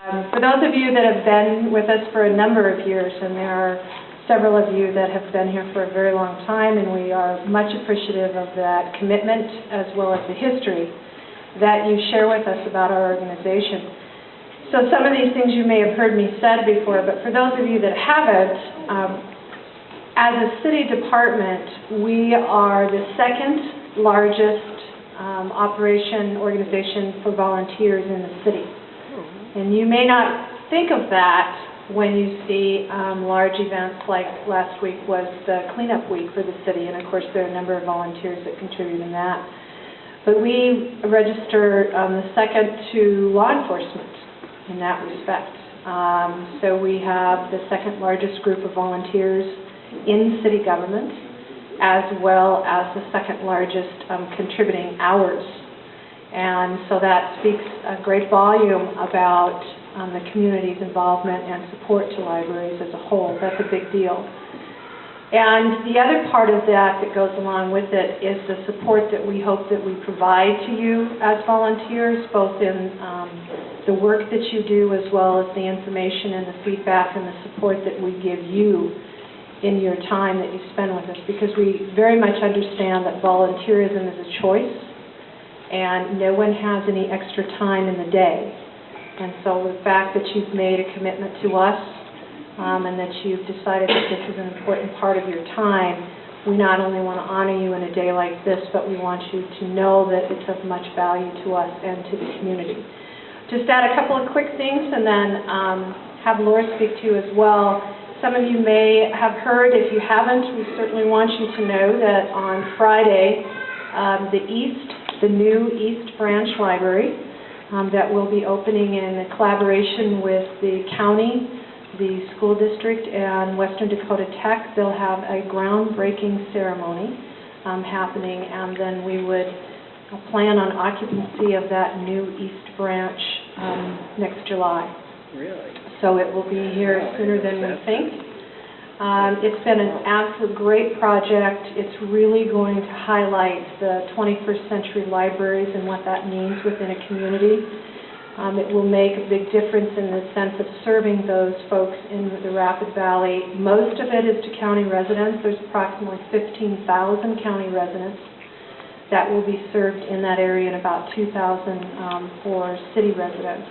For those of you that have been with us for a number of years, and there are several of you that have been here for a very long time, and we are much appreciative of that commitment as well as the history that you share with us about our organization. So some of these things you may have heard me said before, but for those of you that haven't, as a city department, we are the second largest organization for volunteers in the city. And you may not think of that when you see large events like last week was the cleanup week for the city, and of course there are a number of volunteers that contribute in that. But we register the second to law enforcement in that respect. So we have the second largest group of volunteers in city government, as well as the second largest contributing hours. And so that speaks a great volume about the community's involvement and support to libraries as a whole. That's a big deal. And the other part of that that goes along with it is the support that we hope that we provide to you as volunteers, both in the work that you do as well as the information and the feedback and the support that we give you in your time that you spend with us, because we very much understand that volunteerism is a choice and no one has any extra time in the day. And so the fact that you've made a commitment to us and that you've decided that this is an important part of your time, we not only want to honor you in a day like this, but we want you to know that it's of much value to us and to the community. Just add a couple of quick things and then have Laura speak to you as well. Some of you may have heard. If you haven't, we certainly want you to know that on Friday, the new East Branch Library that will be opening in collaboration with the county, the school district, and Western Dakota Tech, they'll have a groundbreaking ceremony happening, and then we would plan on occupancy of that new East Branch next July. Really? So it will be here sooner than we think. It's been an absolute great project. It's really going to highlight the 21st century libraries and what that means within a community. It will make a big difference in the sense of serving those folks in the Rapid Valley. Most of it is to county residents. There's approximately 15,000 county residents that will be served in that area, and about 2,000 for city residents.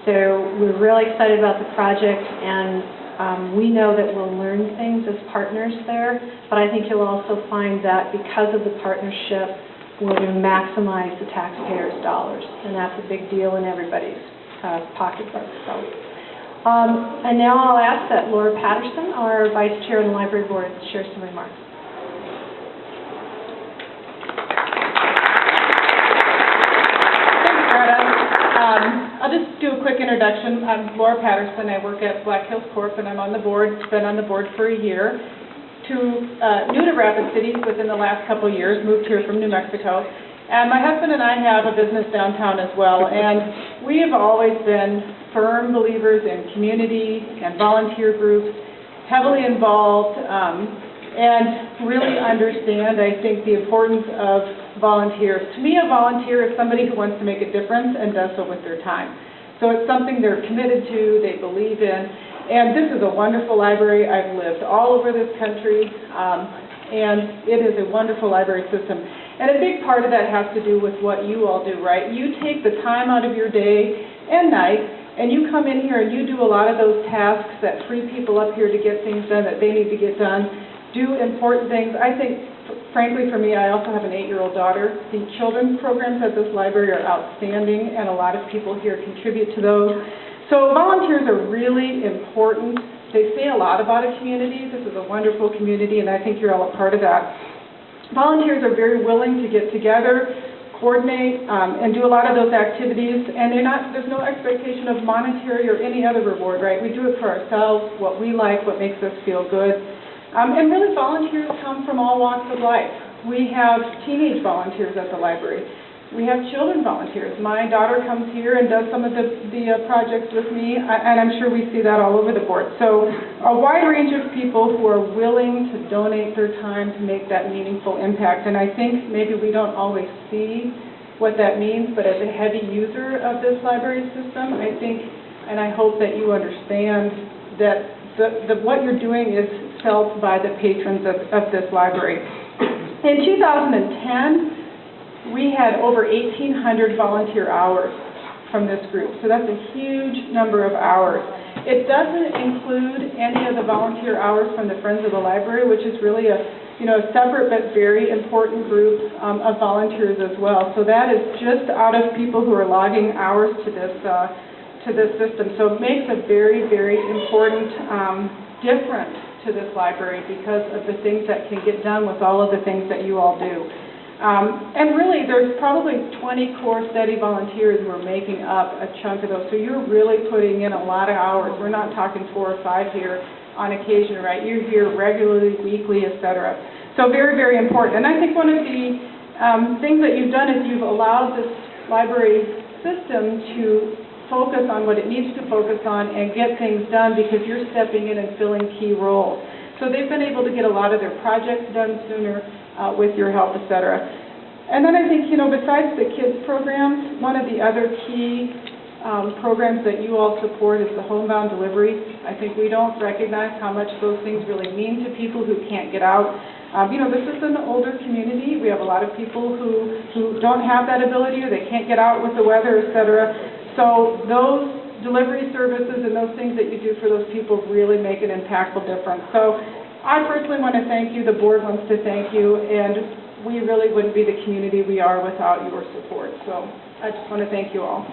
So we're really excited about the project, and we know that we'll learn things as partners there, but I think you'll also find that because of the partnership, we're going to maximize the taxpayers' dollars, and that's a big deal in everybody's pocketbook. So, and now I'll ask that Laura Patterson, our Vice Chair of the Library Board, share some remarks. I'll just do a quick introduction. I'm Laura Patterson. I work at Black Hills Corp, and I'm on the board. Been on the board for a year. New to Rapid City within the last couple of years. Moved here from New Mexico, and my husband and I have a business downtown as well. And we have always been firm believers in community and volunteer groups, heavily involved, and really understand, I think, the importance of volunteers. To me, a volunteer is somebody who wants to make a difference and does so with their time. So it's something they're committed to, they believe in, and this is a wonderful library. I've lived all over this country, and it is a wonderful library system. And a big part of that has to do with what you all do, right? You take the time out of your day and night, and you come in here and you do a lot of those tasks that free people up here to get things done that they need to get done, do important things. I think, frankly, for me, I also have an 8-year-old daughter. The children's programs at this library are outstanding, and a lot of people here contribute to those. So volunteers are really important. They say a lot about a community. This is a wonderful community, and I think you're all a part of that. Volunteers are very willing to get together, coordinate, and do a lot of those activities, and there's no expectation of monetary or any other reward, right? We do it for ourselves, what we like, what makes us feel good. And really, volunteers come from all walks of life. We have teenage volunteers at the library. We have children volunteers. My daughter comes here and does some of the projects with me, and I'm sure we see that all over the board. So a wide range of people who are willing to donate their time to make that meaningful impact. And I think maybe we don't always see what that means, but as a heavy user of this library system, I think and I hope that you understand that what you're doing is felt by the patrons of this library. In 2010, we had over 1,800 volunteer hours from this group, so that's a huge number of hours. It doesn't include any of the volunteer hours from the Friends of the Library, which is really a separate but very important group of volunteers as well. So that is just out of people who are logging hours to this system. So it makes a very, very important difference to this library because of the things that can get done with all of the things that you all do. And really, there's probably 20 core steady volunteers who are making up a chunk of those. So you're really putting in a lot of hours. We're not talking 4 or 5 here on occasion, right? You're here regularly, weekly, et cetera. So very, very important. And I think one of the things that you've done is you've allowed this library system to focus on what it needs to focus on and get things done because you're stepping in and filling key roles. So they've been able to get a lot of their projects done sooner with your help, et cetera. And then I think, besides the kids programs, one of the other key programs that you all support is the homebound delivery. I think we don't recognize how much those things really mean to people who can't get out. This is an older community. We have a lot of people who don't have that ability or they can't get out with the weather, et cetera. So those delivery services and those things that you do for those people really make an impactful difference. So I personally want to thank you, the board wants to thank you, and we really wouldn't be the community we are without your support. So I just want to thank you all.